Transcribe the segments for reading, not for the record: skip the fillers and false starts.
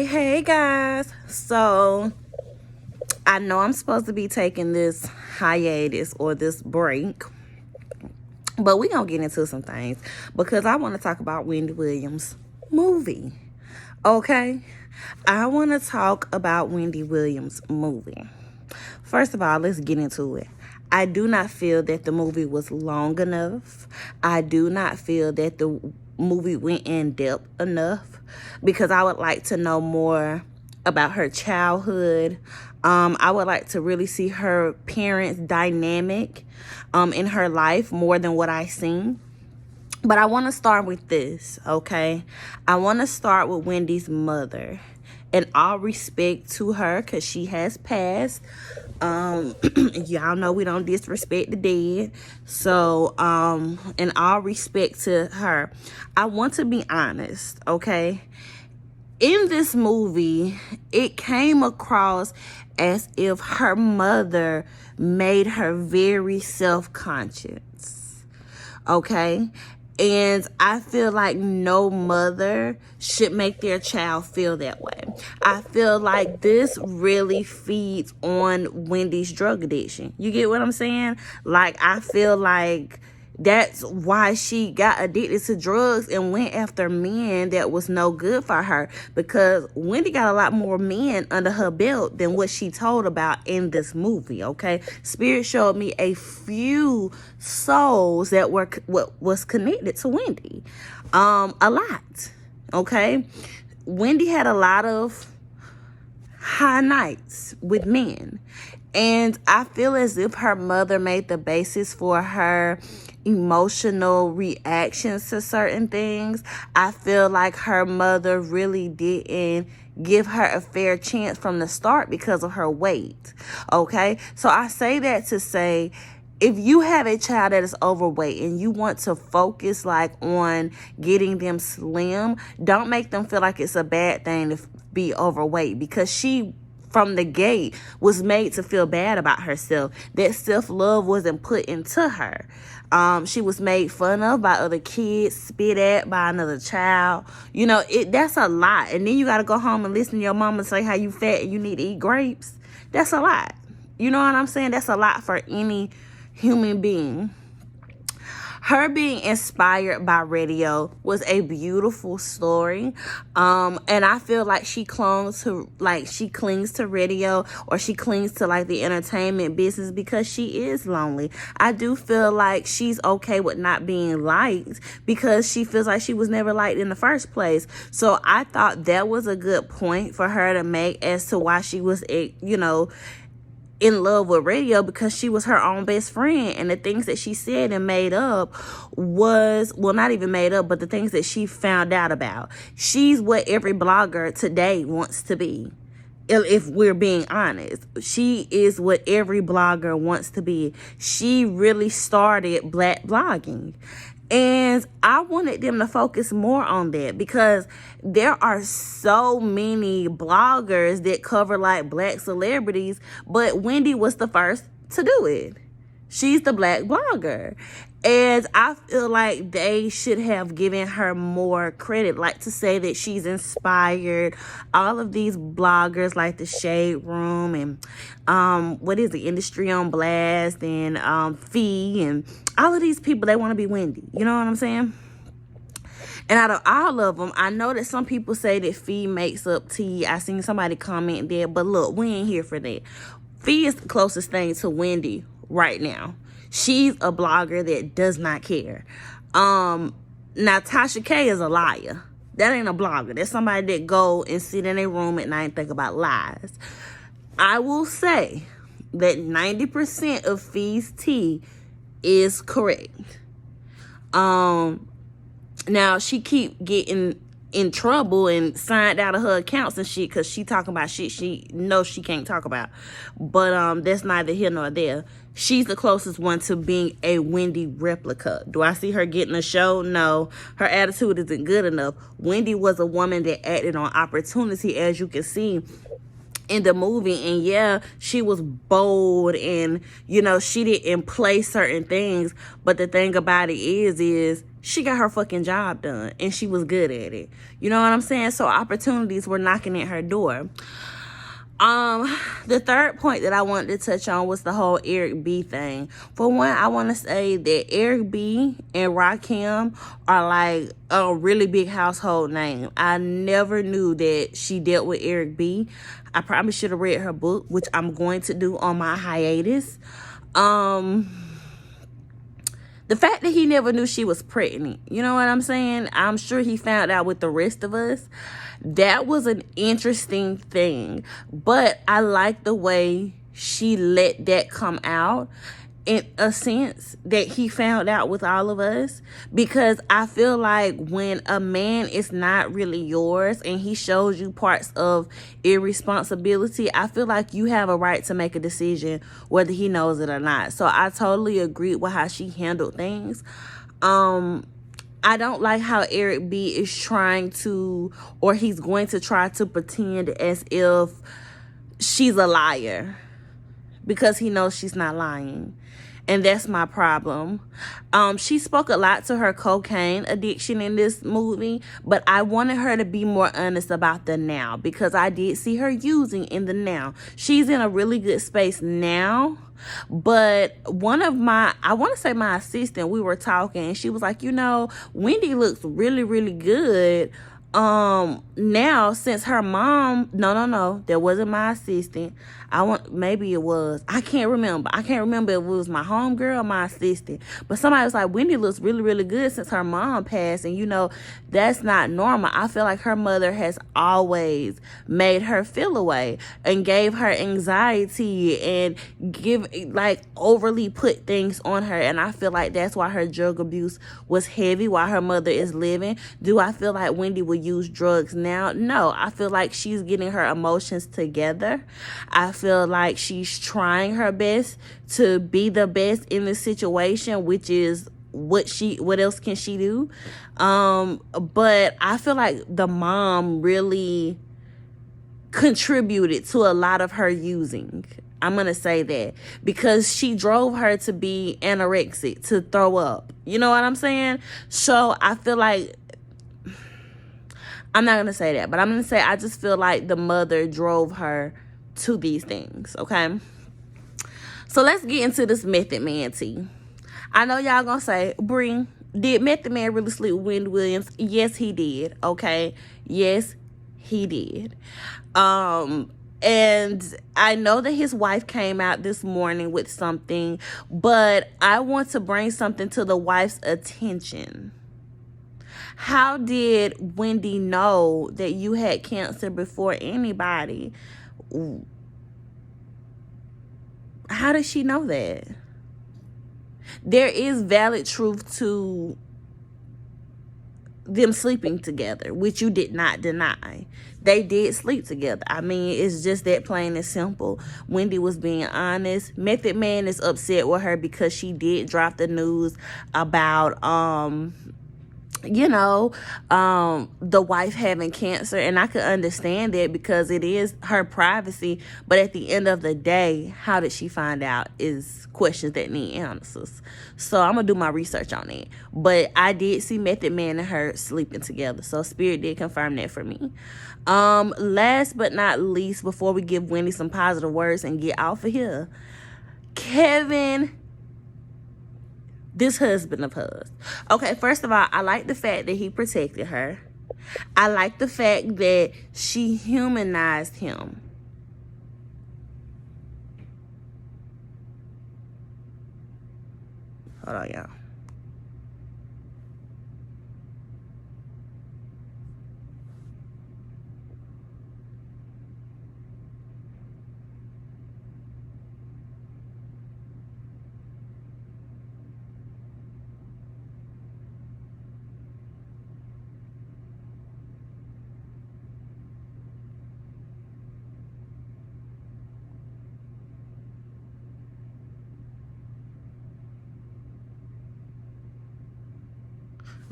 Hey, guys. So, I know I'm supposed to be taking this hiatus or this break, but we're going to get into some things because I want to talk about Wendy Williams' movie. Okay? I want to talk about Wendy Williams' movie. First of all, let's get into it. I do not feel that the movie was long enough. I do not feel that the movie went in depth enough because I would like to know more about her childhood. I would like to really see her parents' dynamic in her life more than what I seen. But I want to start with this, okay? I want to start with Wendy's mother. In all respect to her, because she has passed. Y'all know we don't disrespect the dead. So, in all respect to her, I want to be honest, okay? In this movie, it came across as if her mother made her very self-conscious, okay? And I feel like no mother should make their child feel that way. I feel like this really feeds on Wendy's drug addiction. You get what I'm saying? Like, I feel like that's why she got addicted to drugs and went after men that was no good for her, because Wendy got a lot more men under her belt than what she told about in this movie, okay? Spirit showed me a few souls that were what was connected to Wendy. A lot, okay? Wendy had a lot of high nights with men. And I feel as if her mother made the basis for her emotional reactions to certain things. I feel like her mother really didn't give her a fair chance from the start because of her weight. Okay? So I say that to say, if you have a child that is overweight and you want to focus like on getting them slim, don't make them feel like it's a bad thing to be overweight, because she from the gate was made to feel bad about herself. That self-love wasn't put into her. She was made fun of by other kids, spit at by another child. You know, that's a lot. And then you got to go home and listen to your mama say how you fat and you need to eat grapes. That's a lot. You know what I'm saying? That's a lot for any human being. Her being inspired by radio was a beautiful story. And I feel like she clings to radio, or she clings to like the entertainment business because she is lonely. I do feel like she's okay with not being liked because she feels like she was never liked in the first place. So I thought that was a good point for her to make as to why she was, in love with radio, because she was her own best friend, and the things that she said and made up was, well, not even made up, but the things that she found out about. She's what every blogger today wants to be. If we're being honest, she is what every blogger wants to be. She really started Black blogging. And I wanted them to focus more on that, because there are so many bloggers that cover like Black celebrities, but Wendy was the first to do it. She's the Black blogger. And I feel like they should have given her more credit, like to say that she's inspired all of these bloggers like the Shade Room and what is the Industry on Blast and Fee and all of these people. They want to be Wendy. You know what I'm saying? And out of all of them, I know that some people say that Fee makes up T. I seen somebody comment there, but look, we ain't here for that. Fee is the closest thing to Wendy right now. She's a blogger that does not care. Now, Tasha K is a liar. That ain't a blogger. That's somebody that go and sit in a room at night and think about lies. I will say that 90% of Fee's tea is correct. Now, she keep getting in trouble and signed out of her accounts and shit because she talking about shit she knows she can't talk about. But that's neither here nor there. She's the closest one to being a Wendy replica. Do I see her getting a show? No. Her attitude isn't good enough. Wendy was a woman that acted on opportunity, as you can see in the movie. And yeah, she was bold and, you know, she didn't play certain things. But the thing about it is she got her fucking job done and she was good at it. You know what I'm saying? So opportunities were knocking at her door. The third point that I wanted to touch on was the whole Eric B thing. For one, I want to say that Eric B and Rakim are like a really big household name. I never knew that she dealt with Eric B. I probably should have read her book, which I'm going to do on my hiatus. The fact that he never knew she was pregnant, you know what I'm saying? I'm sure he found out with the rest of us. That was an interesting thing. But I like the way she let that come out, in a sense, that he found out with all of us. Because I feel like when a man is not really yours and he shows you parts of irresponsibility, I feel like you have a right to make a decision whether he knows it or not. So I totally agree with how she handled things. I don't like how Eric B is trying to, or he's going to try to pretend as if she's a liar, because he knows she's not lying. And that's my problem. She spoke a lot to her cocaine addiction in this movie, but I wanted her to be more honest about the now, because I did see her using in the now. She's in a really good space now. But one of my, I want to say my assistant, we were talking and she was like, you know, Wendy looks really, really good now, since her mom, no, that wasn't my assistant. Maybe it was, I can't remember if it was my homegirl or my assistant, but somebody was like, Wendy looks really, really good since her mom passed. And you know, that's not normal. I feel like her mother has always made her feel away and gave her anxiety and overly put things on her. And I feel like that's why her drug abuse was heavy while her mother is living. Do I feel like Wendy would use drugs now? No. I feel like she's getting her emotions together. I feel like she's trying her best to be the best in this situation, which is what else can she do? But I feel like the mom really contributed to a lot of her using. I'm going to say that, because she drove her to be anorexic, to throw up. You know what I'm saying? So I feel like, I'm not going to say that, but I'm going to say I just feel like the mother drove her to these things, okay? So let's get into this Method Man tea. I know y'all going to say, Bree, did Method Man really sleep with Wendy Williams? Yes, he did, okay? Yes, he did. And I know that his wife came out this morning with something, but I want to bring something to the wife's attention. How did Wendy know that you had cancer before anybody? How did she know that? There is valid truth to them sleeping together, which you did not deny. They did sleep together. I mean, it's just that plain and simple. Wendy was being honest. Method Man is upset with her because she did drop the news about the wife having cancer, and I could understand that because it is her privacy. But at the end of the day, how did she find out is questions that need answers. So I'm gonna do my research on it. But I did see Method Man and her sleeping together, so Spirit did confirm that for me. Last but not least, before we give Wendy some positive words and get off of here, Kevin, this husband of hers. Okay, first of all, I like the fact that he protected her. I like the fact that she humanized him. Hold on, y'all.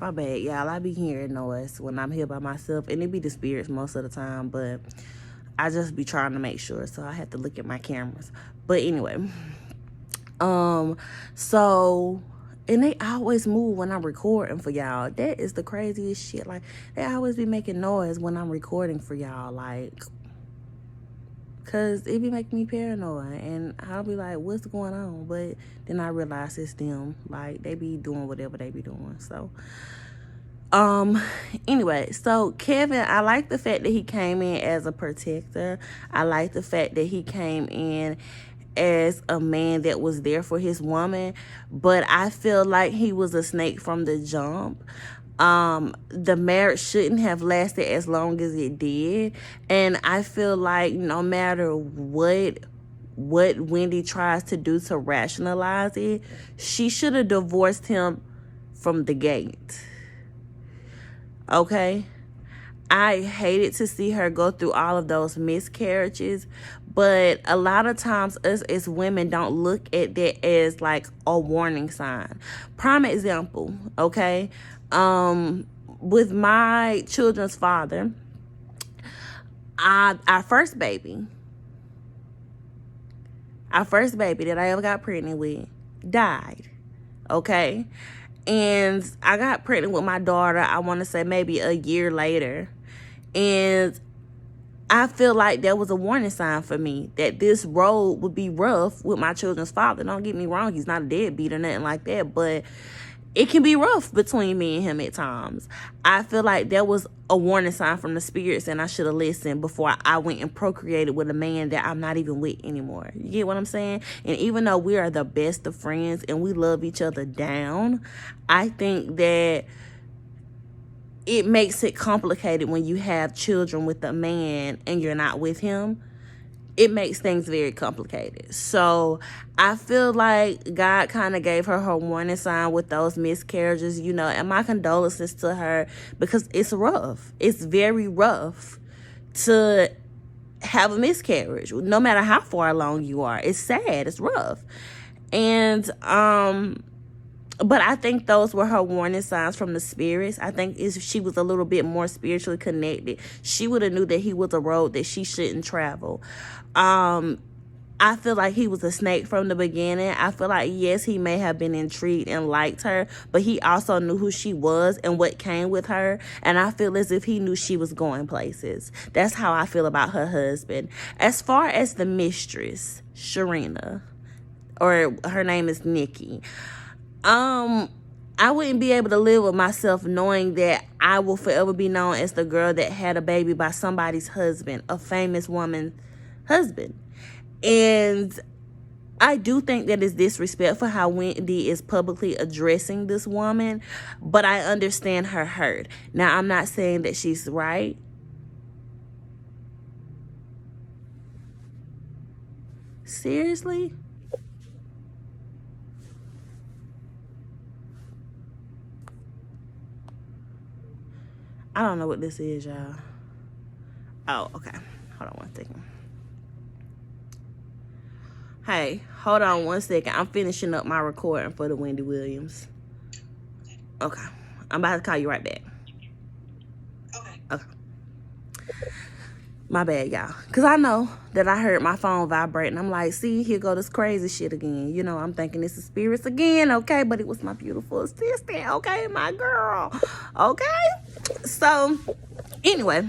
My bad, y'all. I be hearing noise when I'm here by myself, and it be the spirits most of the time, but I just be trying to make sure, so I have to look at my cameras. But anyway, so, and they always move when I'm recording for y'all. That is the craziest shit. Like, they always be making noise when I'm recording for y'all, like, cause it be making me paranoid, and I'll be like, what's going on? But then I realize it's them. Like, they be doing whatever they be doing. So anyway, so Kevin, I like the fact that he came in as a protector. I like the fact that he came in as a man that was there for his woman, but I feel like he was a snake from the jump. The marriage shouldn't have lasted as long as it did, and I feel like no matter what Wendy tries to do to rationalize it, she should have divorced him from the gate. Okay? I hated to see her go through all of those miscarriages, but a lot of times us as women don't look at that as like a warning sign. Prime example, okay? With my children's father, our first baby that I ever got pregnant with died, okay? And I got pregnant with my daughter, I want to say maybe a year later. And I feel like that was a warning sign for me that this road would be rough with my children's father. Don't get me wrong, he's not a deadbeat or nothing like that, but it can be rough between me and him at times. I feel like that was a warning sign from the spirits, and I should have listened before I went and procreated with a man that I'm not even with anymore. You get what I'm saying? And even though we are the best of friends and we love each other down, I think that it makes it complicated when you have children with a man and you're not with him. It makes things very complicated. So I feel like God kind of gave her warning sign with those miscarriages, you know, and my condolences to her, because it's rough. It's very rough to have a miscarriage, no matter how far along you are. It's sad. It's rough. And but I think those were her warning signs from the spirits. I think if she was a little bit more spiritually connected, she would have knew that he was a road that she shouldn't travel. I feel like he was a snake from the beginning. I feel like, yes, he may have been intrigued and liked her, but he also knew who she was and what came with her. And I feel as if he knew she was going places. That's how I feel about her husband. As far as the mistress, Sharina, or her name is Nikki, I wouldn't be able to live with myself knowing that I will forever be known as the girl that had a baby by somebody's husband, a famous woman's husband. And I do think that it's disrespectful how Wendy is publicly addressing this woman, but I understand her hurt. Now, I'm not saying that she's right. Seriously? I don't know what this is, y'all. Oh, okay. Hold on one second. Hey, hold on one second. I'm finishing up my recording for the Wendy Williams. Okay. I'm about to call you right back. Okay. My bad, y'all. Because I know that I heard my phone vibrating. I'm like, see, here go this crazy shit again. You know, I'm thinking it's the spirits again, okay? But it was my beautiful assistant, okay? My girl, okay? So, anyway,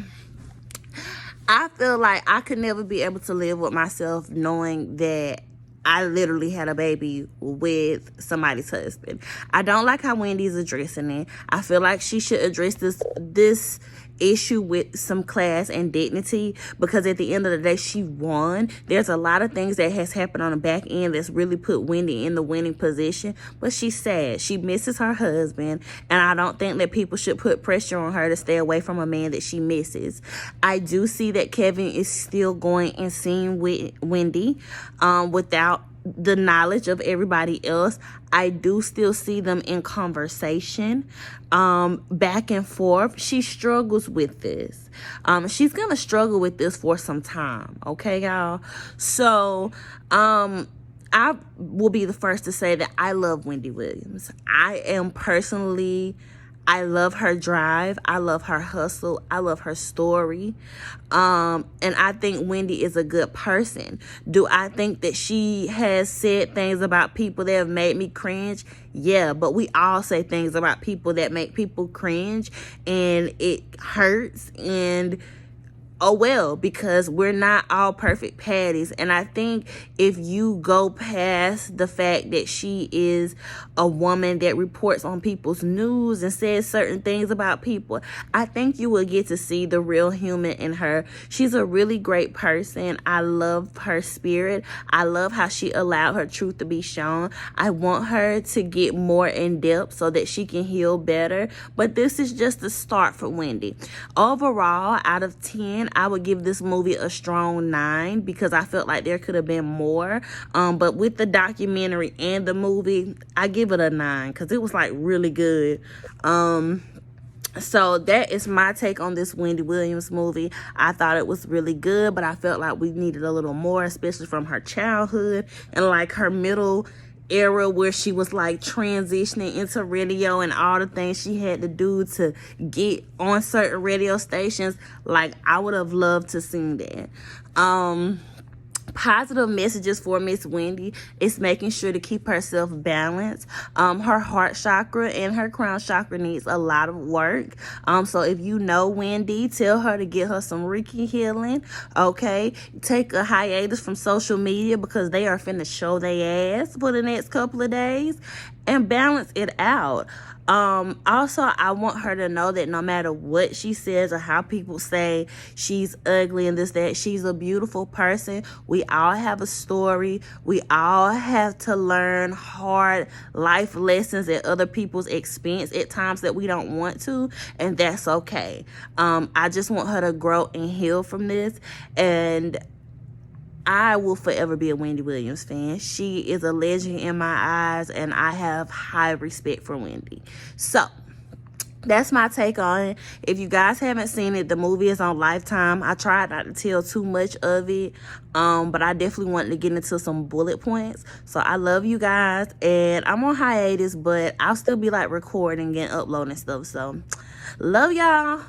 I feel like I could never be able to live with myself knowing that I literally had a baby with somebody's husband. I don't like how Wendy's addressing it. I feel like she should address this issue with some class and dignity, because at the end of the day, she won. There's a lot of things that has happened on the back end that's really put Wendy in the winning position, but she's sad. She misses her husband, and I don't think that people should put pressure on her to stay away from a man that she misses. I do see that Kevin is still going and seeing with Wendy without the knowledge of everybody else. I do still see them in conversation, back and forth. She struggles with this. She's gonna struggle with this for some time, okay, y'all? So I will be the first to say that I love Wendy Williams. I am personally I love her drive. I love her hustle. I love her story. And I think Wendy is a good person. Do I think that she has said things about people that have made me cringe? Yeah, but we all say things about people that make people cringe, and it hurts. And oh well, because we're not all perfect patties. And I think if you go past the fact that she is a woman that reports on people's news and says certain things about people, I think you will get to see the real human in her. She's a really great person. I love her spirit. I love how she allowed her truth to be shown. I want her to get more in depth so that she can heal better. But this is just the start for Wendy. Overall, out of 10, I would give this movie a strong 9 because I felt like there could have been more. But with the documentary and the movie, I give it a 9 because it was like really good. So that is my take on this Wendy Williams movie. I thought it was really good, but I felt like we needed a little more, especially from her childhood and like her middle era where she was like transitioning into radio and all the things she had to do to get on certain radio stations. Like, I would have loved to see that. Positive messages for Miss Wendy is making sure to keep herself balanced. Her heart chakra and her crown chakra needs a lot of work. So if you know Wendy, tell her to get her some Reiki healing. Okay, take a hiatus from social media because they are finna show their ass for the next couple of days, and balance it out. Also, I want her to know that no matter what she says or how people say she's ugly and this, that, she's a beautiful person. We all have a story. We all have to learn hard life lessons at other people's expense at times that we don't want to, and that's okay. I just want her to grow and heal from this, and I will forever be a Wendy Williams fan. She is a legend in my eyes, and I have high respect for Wendy. So that's my take on it. If you guys haven't seen it, the movie is on Lifetime. I tried not to tell too much of it, but I definitely wanted to get into some bullet points. So I love you guys, and I'm on hiatus, but I'll still be like recording and uploading stuff. So love y'all.